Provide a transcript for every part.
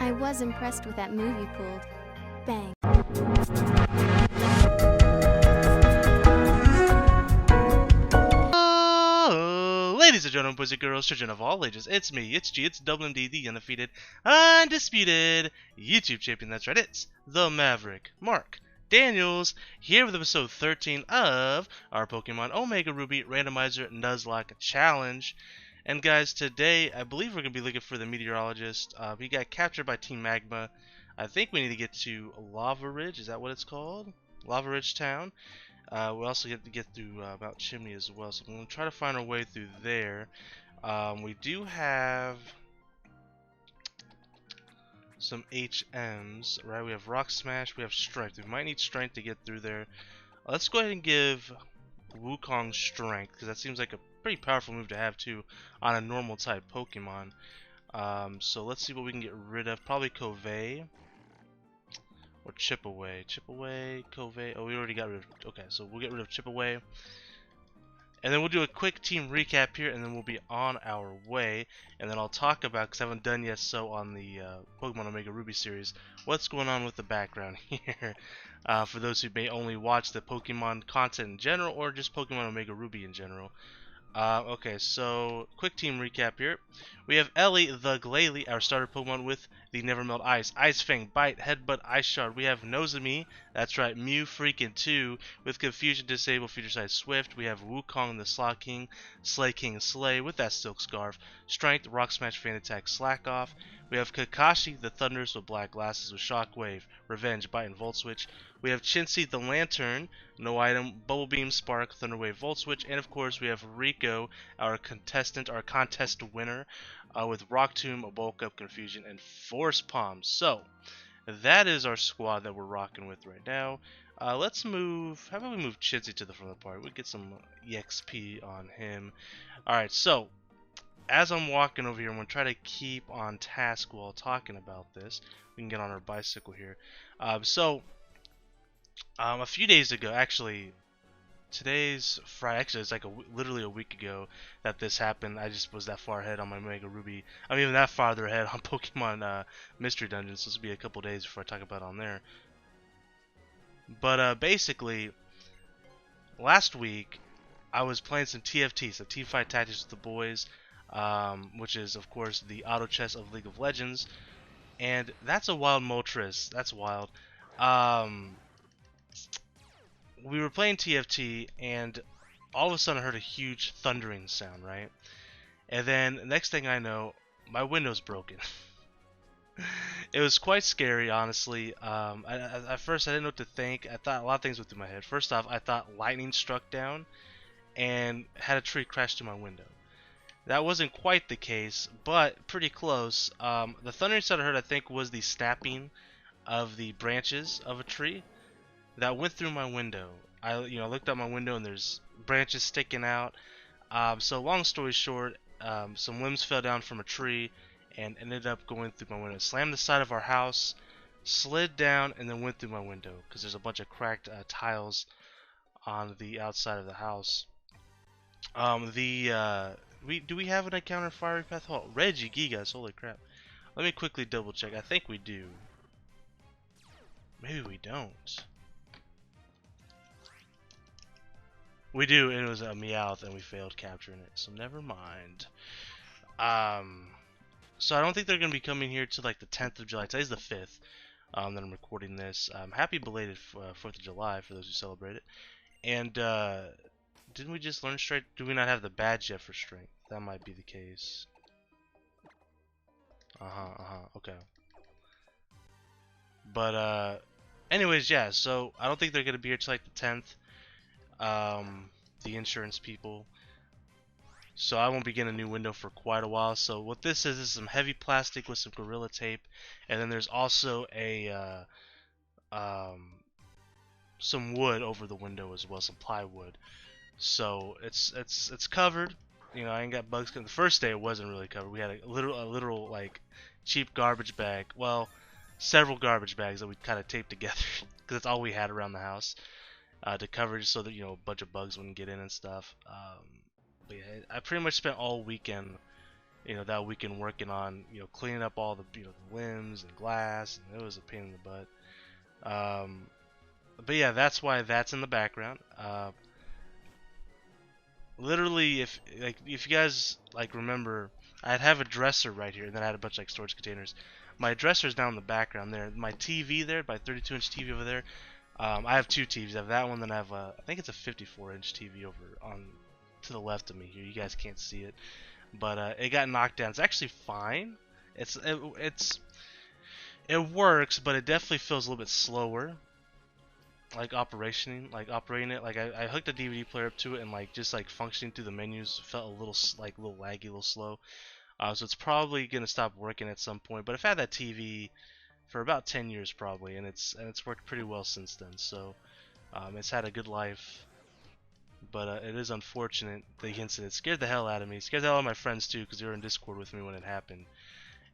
I was impressed with that move you pulled. Bang. Ladies and gentlemen, boys and girls, children of all ages, it's me, it's G, it's WMD, the undefeated, undisputed YouTube champion. That's right, it's the Maverick, Mark Daniels, here with episode 13 of our Pokemon Omega Ruby Randomizer Nuzlocke Challenge. And guys, today I believe we're going to be looking for the meteorologist. He got captured by Team Magma. I think we need to get to Lava Ridge, is that what it's called? Lava Ridge Town. We also have to get through Mount Chimney as well, so I'm going to try to find our way through there. We do have some HMs, right? We have Rock Smash, we have Strength. We might need Strength to get through there. Let's go ahead and give Wukong Strength, because that seems like a pretty powerful move to have too on a normal type Pokemon. So let's see what we can get rid of. Probably Covey. Or Chip Away. Chip Away, Covey. Oh, we already got rid of. Okay, so we'll get rid of Chip Away. And then we'll do a quick team recap here, and then we'll be on our way. And then I'll talk about, because I haven't done yet so on the Pokemon Omega Ruby series, what's going on with the background here. For those who may only watch the Pokemon content in general, or just Pokemon Omega Ruby in general. Okay, so quick team recap here. We have Ellie the Glalie, our starter Pokemon with the Never Melt Ice, Ice Fang, Bite, Headbutt, Ice Shard. We have Nozomi, that's right, Mew freaking 2 with Confusion Disable, Future Sight Swift. We have Wukong the Slay King Slay with that Silk Scarf, Strength, Rock Smash, Fan Attack, Slack Off. We have Kakashi the Thunderous with Black Glasses with Shockwave, Revenge, Bite, and Volt Switch. We have Chinsey the Lantern, no item, Bubble Beam, Spark, Thunder Wave, Volt Switch, and of course we have Rico, our contest winner, with Rock Tomb, a Bulk Up, Confusion, and Force Palm. So that is our squad that we're rocking with right now. Let's move. How about we move Chinsey to the front of the party? We get some EXP on him. All right, so as I'm walking over here, I'm gonna try to keep on task while talking about this. We can get on our bicycle here. A few days ago, actually, today's Friday. Actually, it's like literally a week ago that this happened. I just was that far ahead on my Omega Ruby. I'm even that farther ahead on Pokemon Mystery Dungeons. So this will be a couple days before I talk about it on there. But basically, last week I was playing some TFT, so Teamfight Tactics with the boys, which is of course the auto chess of League of Legends, and that's a wild Moltres. That's wild. We were playing TFT, and all of a sudden I heard a huge thundering sound, right? And then next thing I know, my window's broken. It was quite scary, honestly. At first I didn't know what to think. I thought a lot of things went through my head. First off, I thought lightning struck down and had a tree crash to my window. That wasn't quite the case, but pretty close. The thundering sound I heard, I think, was the snapping of the branches of a tree that went through my window. I looked out my window and there's branches sticking out. So long story short, some limbs fell down from a tree and ended up going through my window. Slammed the side of our house, slid down, and then went through my window because there's a bunch of cracked tiles on the outside of the house. Do we have an encounter Fiery Path? Oh, Reggie Gigas, holy crap. Let me quickly double check. I think we do. Maybe we don't. We do, and it was a Meowth, and we failed capturing it, so never mind. So I don't think they're going to be coming here to like the 10th of July. Today's the 5th that I'm recording this. Happy belated 4th of July for those who celebrate it. And didn't we just learn Strength? Do we not have the badge yet for Strength? That might be the case. Okay. But anyways, yeah, so I don't think they're going to be here till like the 10th. The insurance people, so I won't be getting a new window for quite a while. So what this is some heavy plastic with some Gorilla Tape, and then there's also a some wood over the window as well, some plywood. So it's covered. I ain't got bugs. The first day it wasn't really covered. We had a literal like cheap garbage bag. Well, several garbage bags that we kind of taped together because that's all we had around the house. To cover just so that a bunch of bugs wouldn't get in and stuff. But yeah, I pretty much spent all weekend that weekend working on cleaning up all the the limbs and glass, and it was a pain in the butt. But yeah, that's why that's in the background. Literally, if you guys remember, I'd have a dresser right here, and then I had a bunch of storage containers. My dresser's down in the background there. My TV there, my 32-inch TV over there. I have two TVs. I have that one, then I have I think it's a 54-inch TV over on to the left of me here. You guys can't see it, but it got knocked down. It's actually fine. It works, but it definitely feels a little bit slower. Operating it. I hooked a DVD player up to it, and just functioning through the menus felt a little a little laggy, a little slow. So it's probably gonna stop working at some point. But I've had that TV for about 10 years probably, and it's worked pretty well since then. So it's had a good life. But it is unfortunate the incident scared the hell out of me. It scared the hell out of my friends too, because they were in Discord with me when it happened.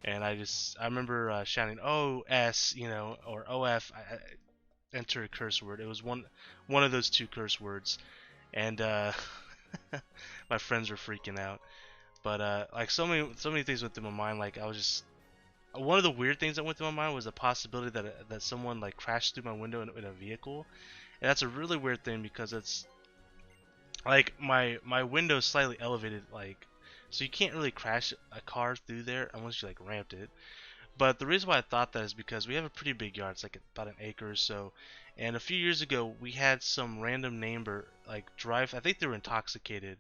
And I remember shouting OS, or OF. Enter a curse word. It was one of those two curse words, and my friends were freaking out. But so many things went through my mind. I was just one of the weird things that went through my mind was the possibility that someone crashed through my window in a vehicle, and that's a really weird thing because it's my window is slightly elevated, so you can't really crash a car through there unless you ramped it. But the reason why I thought that is because we have a pretty big yard. It's about an acre or so. And a few years ago, we had some random neighbor drive. I think they were intoxicated,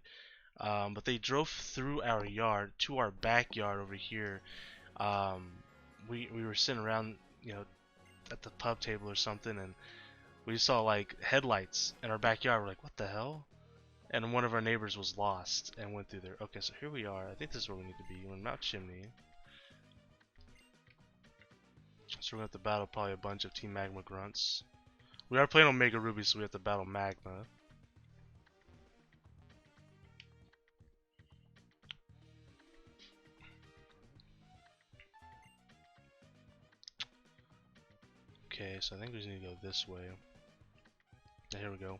but they drove through our yard to our backyard over here. Um, we were sitting around, at the pub table or something, and we saw headlights in our backyard. We're like, what the hell? And one of our neighbors was lost and went through there. Okay, so here we are. I think this is where we need to be. We're in Mount Chimney. So we're going to have to battle probably a bunch of Team Magma grunts. We are playing Omega Ruby, so we have to battle Magma. Okay, so I think we just need to go this way. Yeah, here we go.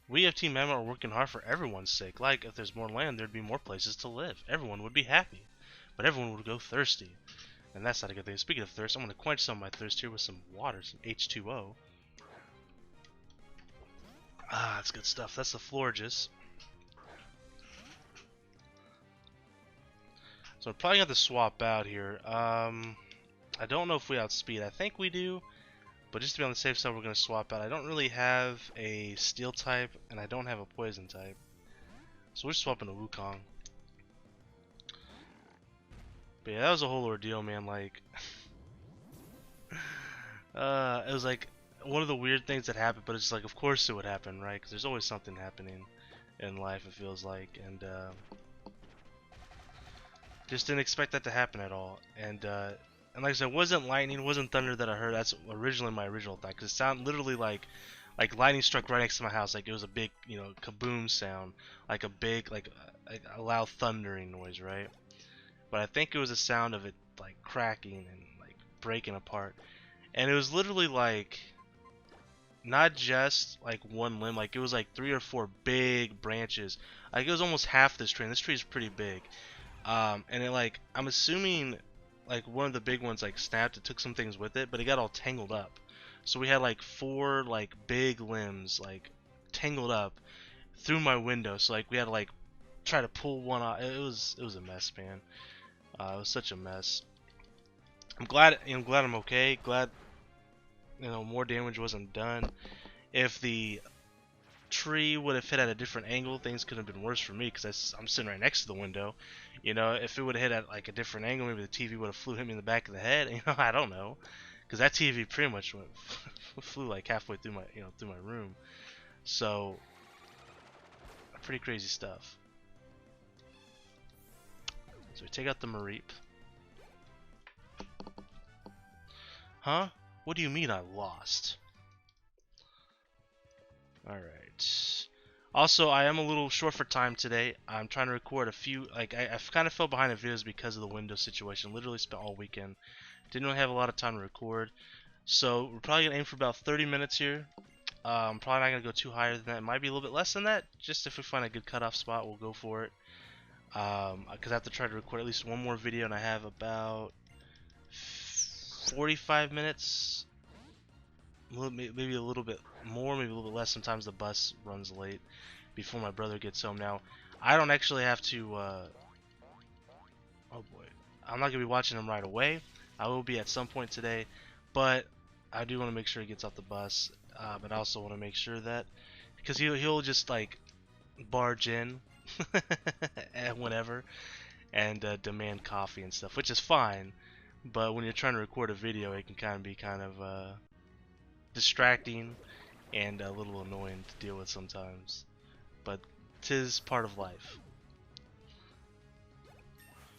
We of Team Magma are working hard for everyone's sake. If there's more land, there'd be more places to live. Everyone would be happy. But everyone would go thirsty. And that's not a good thing. Speaking of thirst, I'm going to quench some of my thirst here with some water, some H2O. Ah, that's good stuff. That's the Florges. So we're probably going to have to swap out here. I don't know if we outspeed. I think we do. But just to be on the safe side, we're going to swap out. I don't really have a steel type, and I don't have a poison type. So we're swapping to Wukong. But yeah, that was a whole ordeal, man. It was one of the weird things that happened, but it's of course it would happen, right? Because there's always something happening in life, it feels like. And just didn't expect that to happen at all. And like I said, it wasn't lightning, it wasn't thunder that I heard. That's originally my original thought, because it sounded literally like lightning struck right next to my house. It was a big, kaboom sound, a big, a loud thundering noise, right? But I think it was the sound of it cracking and breaking apart. And it was literally not just one limb, it was 3 or 4 big branches. It was almost half this tree. And this tree is pretty big. And it I'm assuming one of the big ones snapped. It took some things with it, but it got all tangled up. So we had 4 big limbs tangled up through my window. So we had to try to pull one out. It was a mess, man. It was such a mess. I'm glad I'm okay. Glad more damage wasn't done. If the tree would have hit at a different angle, things could have been worse for me because I'm sitting right next to the window. If it would have hit at a different angle, maybe the TV would have hit me in the back of the head. I don't know, because that TV pretty much flew halfway through my room. So pretty crazy stuff. So we take out the Mareep. Huh? What do you mean I lost? Alright. Also, I am a little short for time today. I'm trying to record a few, like, I've kind of fell behind in videos because of the Windows situation. Literally spent all weekend. Didn't really have a lot of time to record. So, we're probably going to aim for about 30 minutes here. Probably not going to go too higher than that. It might be a little bit less than that. Just if we find a good cutoff spot, we'll go for it. Because I have to try to record at least one more video, and I have about 45 minutes, maybe a little bit more, maybe a little bit less. Sometimes the bus runs late before my brother gets home. Now, I don't actually have to, oh boy, I'm not going to be watching him right away. I will be at some point today, but I do want to make sure he gets off the bus, but I also want to make sure that, because he'll just like barge in whenever and demand coffee and stuff, which is fine, but when you're trying to record a video, it can be kind of distracting and a little annoying to deal with sometimes, but 'tis part of life.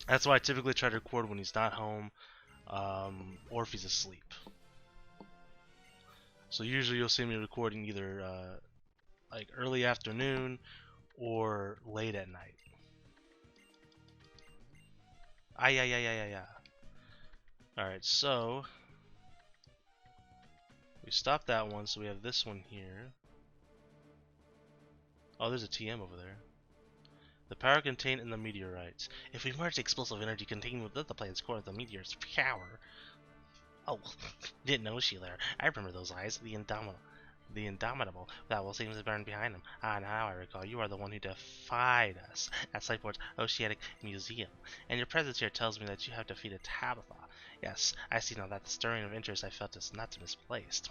That's why I typically try to record when he's not home, or if he's asleep. So usually you'll see me recording either like early afternoon or late at night. Yeah. Alright, so we stopped that one, so we have this one here. Oh, there's a TM over there. The power contained in the meteorites. If we merge the explosive energy contained within the planet's core of the meteor's power. Oh, didn't know she there. I remember those eyes. The Indomitable. That will seem to burn behind them. Ah, now I recall. You are the one who defied us at Slightport's Oceanic Museum. And your presence here tells me that you have defeated Tabitha. Yes, I see now that the stirring of interest I felt is not misplaced.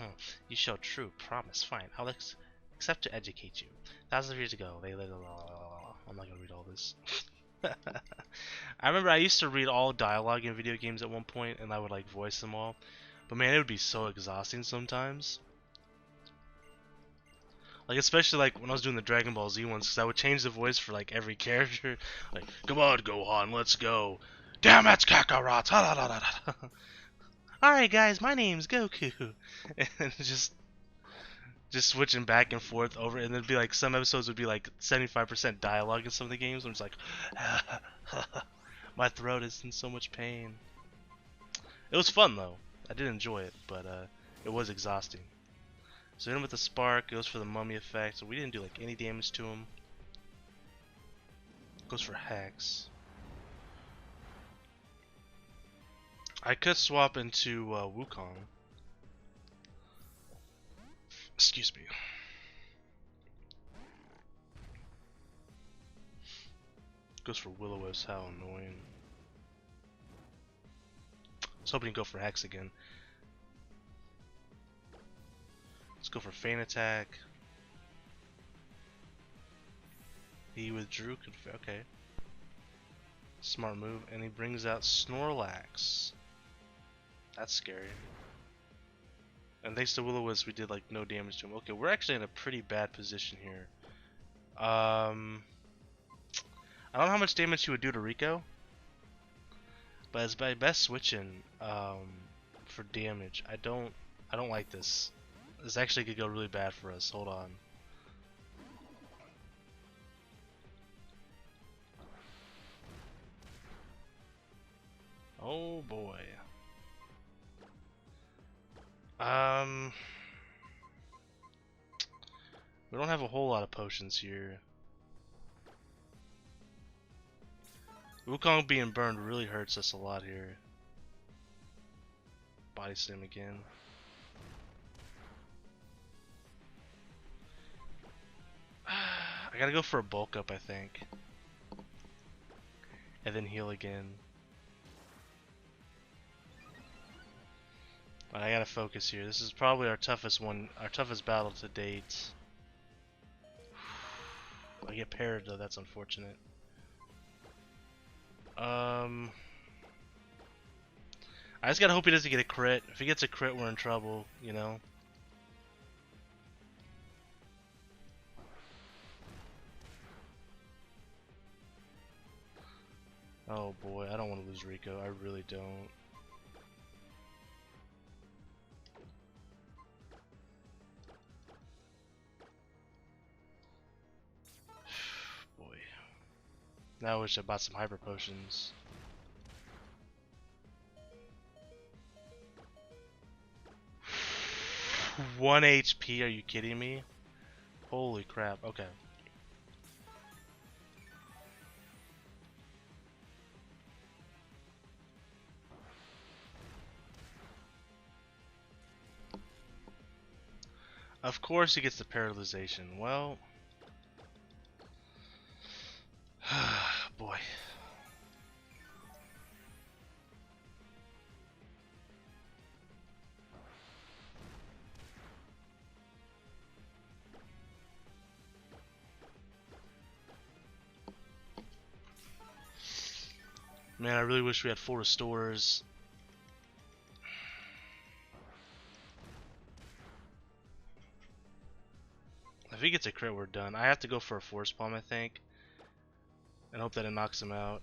You show true promise. Fine, I'll accept to educate you. Thousands of years ago, they lived. I'm not gonna read all this. I remember I used to read all dialogue in video games at one point, and I would like voice them all. But man, it would be so exhausting sometimes. Like especially like when I was doing the Dragon Ball Z ones, because I would change the voice for like every character. Like, come on, Gohan, let's go. Damn it, Kakarot! Alright, guys, my name's Goku. And just switching back and forth over, and it'd be like some episodes would be like 75% dialogue in some of the games. I'm just like, my throat is in so much pain. It was fun though. I did enjoy it, but it was exhausting. So hit him with the spark, goes for the mummy effect. So we didn't do like any damage to him. Goes for hex. I could swap into Wukong. Excuse me. Goes for Will-O-Wisp, how annoying. I was hoping he'd go for hex again. Let's go for feint attack. He withdrew. Okay. Smart move. And he brings out Snorlax. That's scary. And thanks to Will-O-Wisp, we did like no damage to him. Okay, we're actually in a pretty bad position here. I don't know how much damage he would do to Rico, but it's by best switching for damage. I don't like this. This actually could go really bad for us. Hold on. Oh boy. We don't have a whole lot of potions here. Wukong being burned really hurts us a lot here. Body slam again. I gotta go for a bulk up, I think. And then heal again. I gotta focus here. This is probably our toughest one, our toughest battle to date. I get parried though, that's unfortunate. I just gotta hope he doesn't get a crit. If he gets a crit, we're in trouble, you know? Oh boy, I don't want to lose Rico. I really don't. Now I wish I bought some hyper potions. One HP, are you kidding me? Holy crap, okay. Of course he gets the paralyzation. Well, boy. Man, I really wish we had full restores. If he gets a crit, we're done. I have to go for a force palm, I think, and hope that it knocks him out.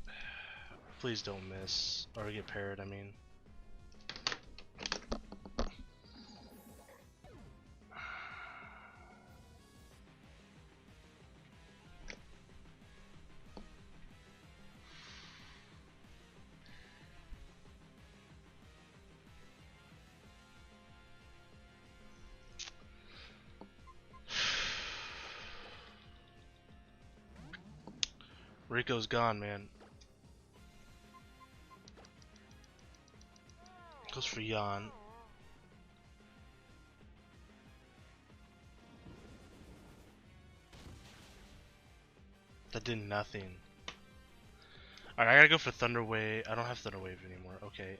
Please don't miss or get parried. I mean, Rico's gone, man. Goes for Yan. That did nothing. Alright, I gotta go for Thunder Wave. I don't have Thunder Wave anymore. Okay,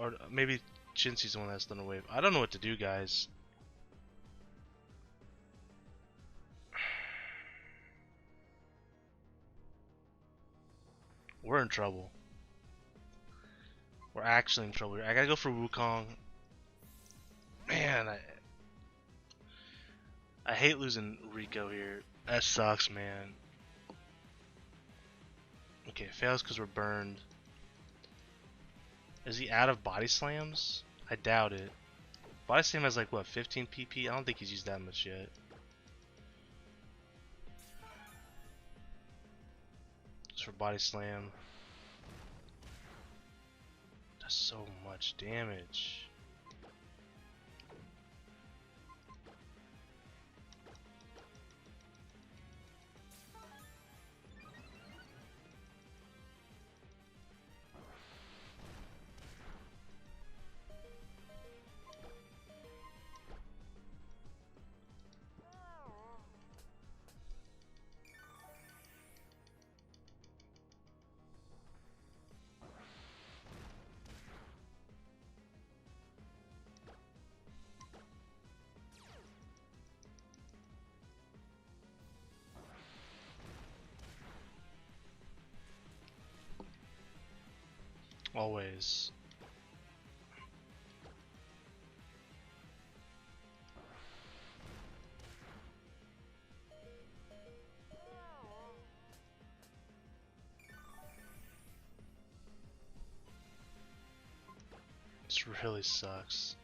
or maybe Chinsy's the one that has Thunder Wave. I don't know what to do, guys. We're in trouble. We're actually in trouble here. I gotta go for Wukong. Man, I hate losing Rico here. That sucks, man. Okay, it fails because we're burned. Is he out of body slams? I doubt it. Body slam has like what, 15 PP? I don't think he's used that much yet. Just for body slam. Does so much damage. Always. This really sucks.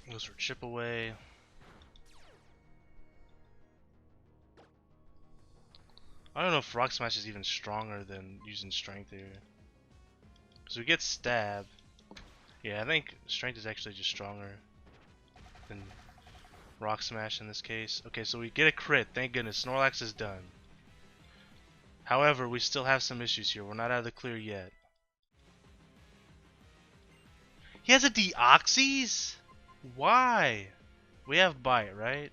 Goes for chip away. I don't know if Rock Smash is even stronger than using Strength here. So we get Stab. Yeah, I think Strength is actually just stronger than Rock Smash in this case. Okay, so we get a crit. Thank goodness. Snorlax is done. However, we still have some issues here. We're not out of the clear yet. He has a Deoxys? Why? We have Bite, right?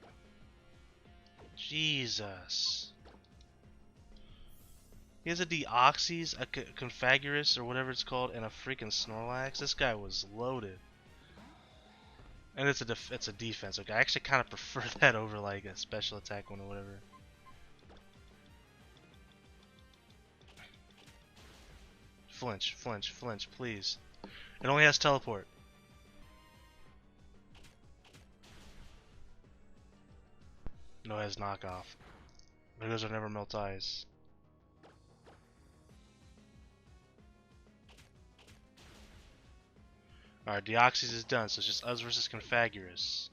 Jesus. He has a Deoxys, a Confagurus, or whatever it's called, and a freaking Snorlax. This guy was loaded. And it's a defense. Okay, I actually kind of prefer that over like a special attack one or whatever. Flinch, flinch, flinch, please. It only has teleport. No, it has knockoff. Because I never melt ice. Alright, Deoxys is done, so it's just us versus Confagurus.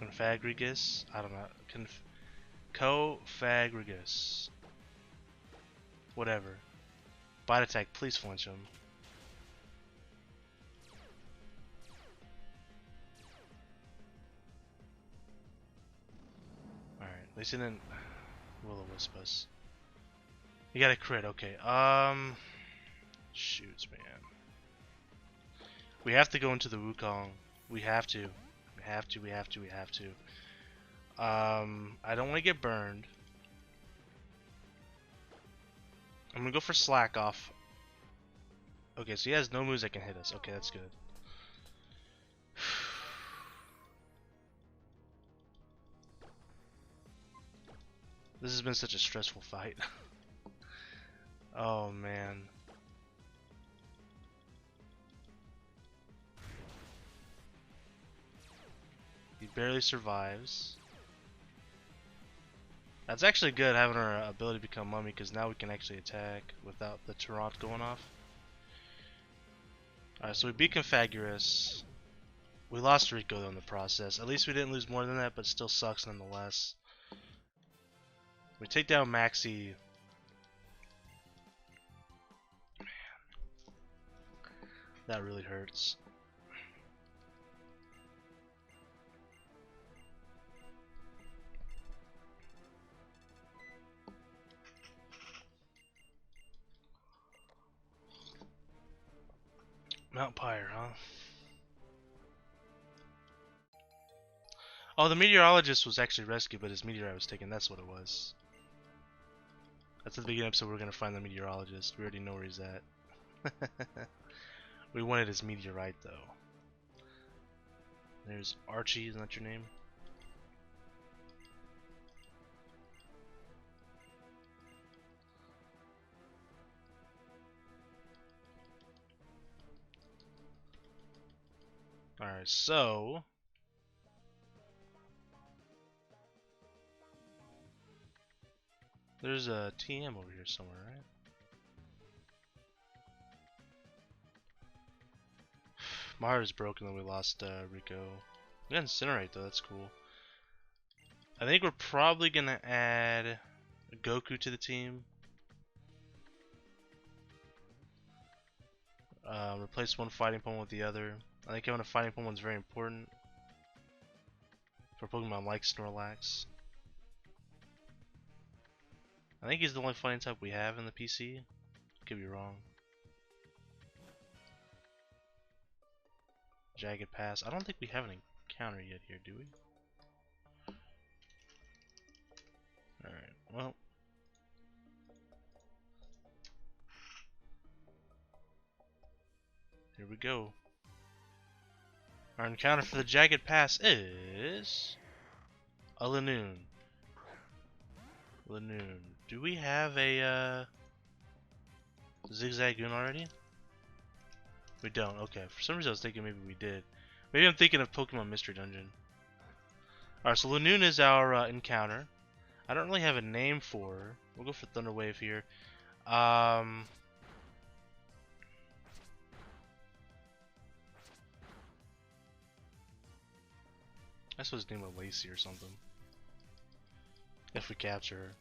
Confagrigus? I don't know. Cofagrigus. Whatever. Bite attack, please flinch him. Alright, at least he didn't will-o-wisp us. You got a crit, okay. Shoots, man. We have to go into the Wukong. We have to. We have to, we have to, we have to. I don't want to get burned. I'm gonna go for slack off. Okay, so he has no moves that can hit us. Okay, that's good. This has been such a stressful fight. Oh man. He barely survives. That's actually good having our ability to become mummy, because now we can actually attack without the Tarant going off. Alright, so we beat Confagurus. We lost Rico though in the process. At least we didn't lose more than that, but still sucks nonetheless. We take down Maxi. Man. That really hurts. Mount Pyre, huh? Oh, the meteorologist was actually rescued, but his meteorite was taken. That's what it was. That's at the beginning episode. We're gonna find the meteorologist. We already know where he's at. We wanted his meteorite though. There's Archie. Isn't that your name? All right, so. There's a TM over here somewhere, right? My heart is broken that we lost Rico. We got Incinerate though, that's cool. I think we're probably gonna add Goku to the team. Replace one fighting Pokemon with the other. I think having a fighting Pokemon is very important for Pokemon like Snorlax. I think he's the only fighting type we have in the PC. Could be wrong. Jagged Pass. I don't think we have an encounter yet here, do we? Alright, well. Here we go. Our encounter for the Jagged Pass is a Lanoon. Lanoon. Do we have a Zigzagoon already? We don't. Okay. For some reason I was thinking maybe we did. Maybe I'm thinking of Pokemon Mystery Dungeon. Alright, so Lanoon is our encounter. I don't really have a name for her. We'll go for Thunder Wave here. I suppose his name was Lacey or something. If we capture her.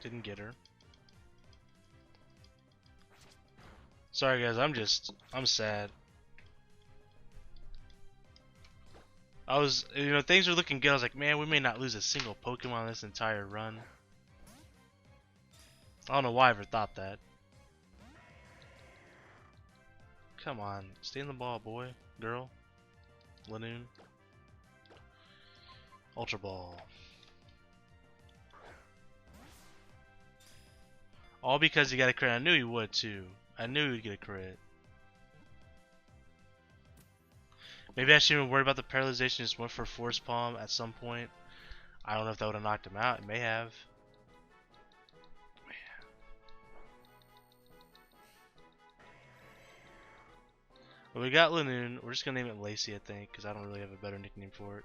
Didn't get her. Sorry guys, I'm sad. Things were looking good. I was like, man, we may not lose a single Pokemon this entire run. I don't know why I ever thought that. Come on, stay in the ball, boy, girl, Lanoon. Ultra Ball. All because he got a crit. I knew he would too. I knew he'd get a crit. Maybe I shouldn't even worry about the paralyzation. Just went for Force Palm at some point. I don't know if that would have knocked him out. It may have. But we got Lanoon. We're just gonna name it Lacey, I think, because I don't really have a better nickname for it.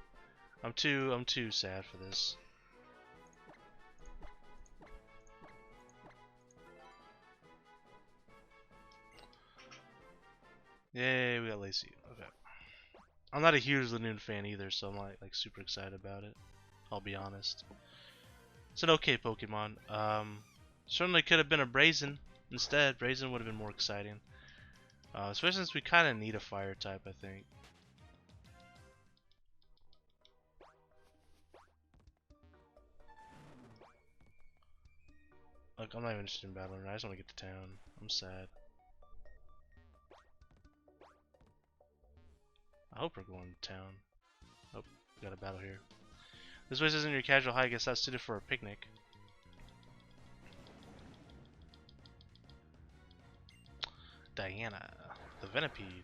I'm too sad for this. Yay, we got Lacey. Okay. I'm not a huge Lanoon fan either, so I'm not like super excited about it. I'll be honest. It's an okay Pokemon. Certainly could have been a Brazen instead. Brazen would have been more exciting. Especially since we kind of need a fire type, I think. Like, I'm not even interested in battling her. I just want to get to town. I'm sad. I hope we're going to town. Oh, we got a battle here. This place isn't your casual hike. I guess that's suited for a picnic. Diana, the Venipede.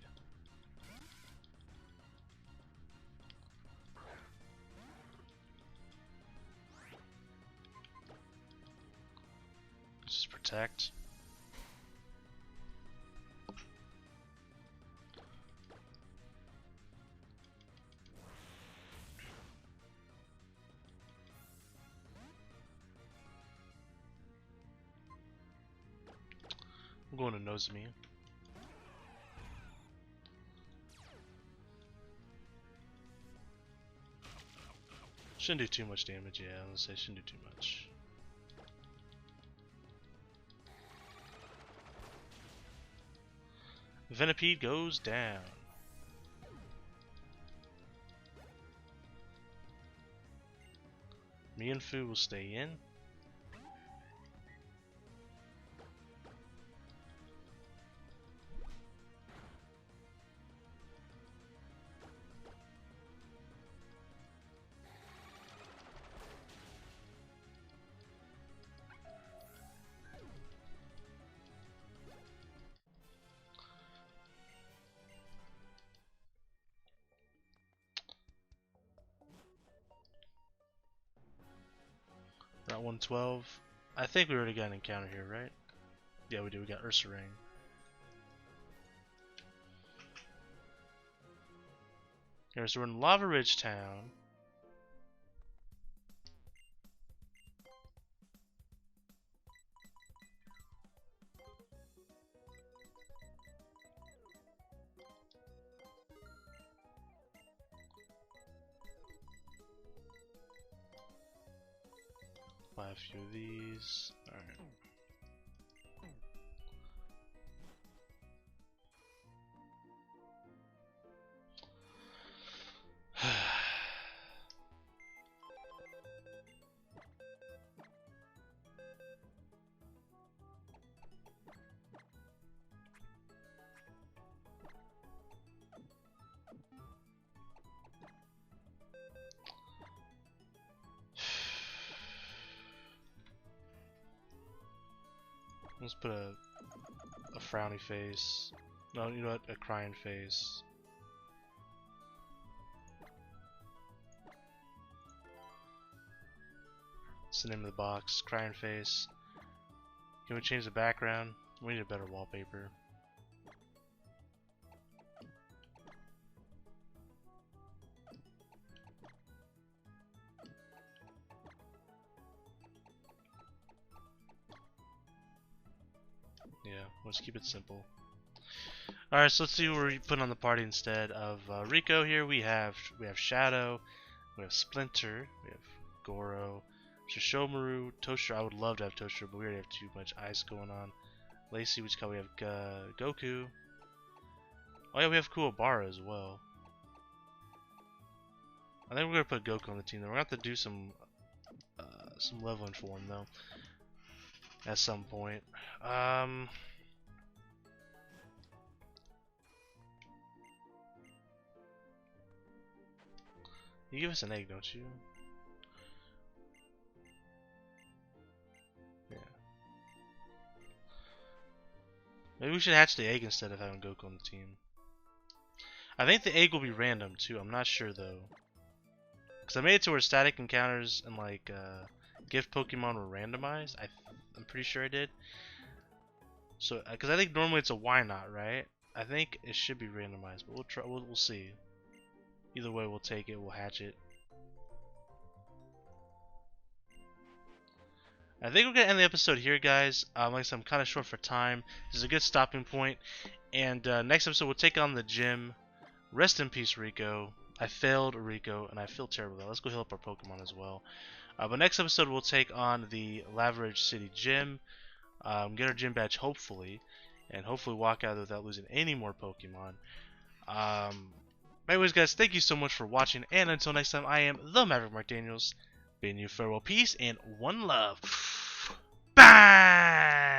Just protect. I'm going to Nozomi. Shouldn't do too much damage, yeah, I was gonna say shouldn't do too much. Venipede goes down. Mienfoo will stay in. Route 112. I think we already got an encounter here, right? Yeah, we do. We got Ursaring. Here, so we're in Lava Ridge Town. Buy a few of these. Alright. Let's put a frowny face. No, you know what? A crying face. That's the name of the box. Crying face. Can we change the background? We need a better wallpaper. Yeah, let's keep it simple. Alright, so let's see what we're putting on the party instead of Rico here. We have Shadow, we have Splinter, we have Goro, Shishomaru, Toshiro. I would love to have Toshiro, but we already have too much ice going on. Lacey, we have Goku. Oh yeah, we have Kuwabara as well. I think we're gonna put Goku on the team. Though. We're gonna have to do some leveling for him though. At some point. You give us an egg, don't you? Yeah. Maybe we should hatch the egg instead of having Goku on the team. I think the egg will be random too. I'm not sure though. Because I made it to where static encounters and like gift Pokemon were randomized. I'm pretty sure I did. So, because I think normally it's a why not, right? I think it should be randomized, but we'll try. We'll see. Either way, we'll take it. We'll hatch it. I think we're gonna end the episode here, guys. Like I said, I'm kind of short for time. This is a good stopping point. And next episode, we'll take on the gym. Rest in peace, Rico. I failed Rico, and I feel terrible. Let's go heal up our Pokemon as well. But next episode, we'll take on the Laveridge City Gym. Get our gym badge, hopefully. And hopefully walk out of there without losing any more Pokemon. Anyways, guys, thank you so much for watching. And until next time, I am the Maverick Mark Daniels. Bidding you farewell, peace, and one love. Bang!